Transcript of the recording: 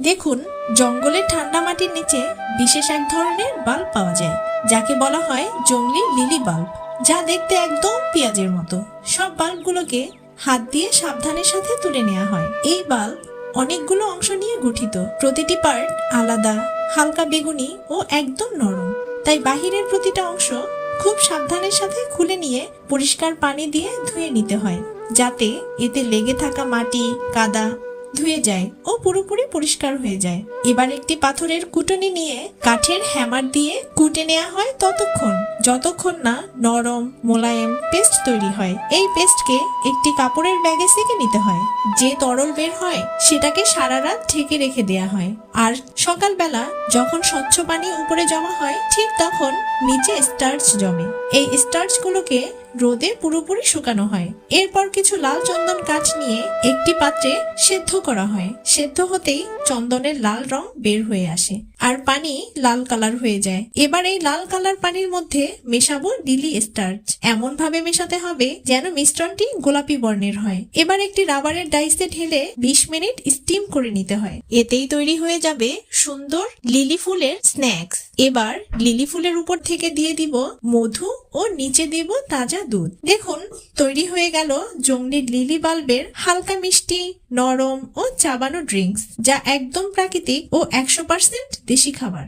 দেখুন, জঙ্গলের ঠান্ডা মাটির নিচে বিশেষ এক ধরনের বাল্ব পাওয়া যায়, যাকে বলা হয় জংলি লিলি বাল্ব, যা দেখতে একদম পেঁয়াজের মতো। সব বাল্বগুলোকে হাত দিয়ে সাবধানের সাথে তুলে নেওয়া হয়। এই বাল্ব অনেকগুলো অংশ নিয়ে গঠিত, প্রতিটি পার্ট আলাদা, হালকা বেগুনি ও একদম নরম। তাই বাহিরের প্রতিটা অংশ খুব সাবধানের সাথে খুলে নিয়ে পরিষ্কার পানি দিয়ে ধুয়ে নিতে হয়, যাতে এতে লেগে থাকা মাটি কাদা ধুয়ে যায় ও পুরোপুরি পরিষ্কার হয়ে যায়। এবার একটি পাথরের কুটুনি নিয়ে কাঠের হ্যামার দিয়ে কুটে নেওয়া হয় ততক্ষণ যতক্ষণ না নরম মোলায়েম পেস্ট তৈরি হয়। এই পেস্টকে একটি কাপড়ের ব্যাগে সেঁকে নিতে হয়। যে তরল বের হয় সেটাকে সারা রাত ঢেকে রেখে দেয়া হয়, আর সকালবেলা যখন স্বচ্ছ পানি উপরে জমা হয় ঠিক তখন নিচে স্টার্চ জমে। এই স্টার্চ গুলোকে রোদে পুরোপুরি শুকানো হয়। এরপর কিছু লাল চন্দন কাঠ নিয়ে একটি পাত্রে সেদ্ধ করা হয়। সেদ্ধ হতেই চন্দনের লাল রং বের হয়ে আসে আর পানি লাল কালার হয়ে যায়। এবার এই লাল কালার পানির মধ্যে মেশাবো লিলি স্টার্চ। এমন ভাবে মেশাতে হবে যেন মিশ্রণটি গোলাপি বর্ণের হয়। এবার একটি রাবারের ডাইসে ঢেলে 20 মিনিট স্টিম করে নিতে হয়। এতেই তৈরি হয়ে যাবে সুন্দর লিলি ফুলের স্ন্যাক্স। এবার লিলি ফুলের উপর থেকে দিয়ে দিব মধু ও নিচে দিব তাজা দুধ। দেখুন, তৈরি হয়ে গেল জংলি লিলি বাল্বের হালকা মিষ্টি নরম ও চাবানো ড্রিঙ্কস, যা একদম প্রাকৃতিক ও 100% দেশি খাবার।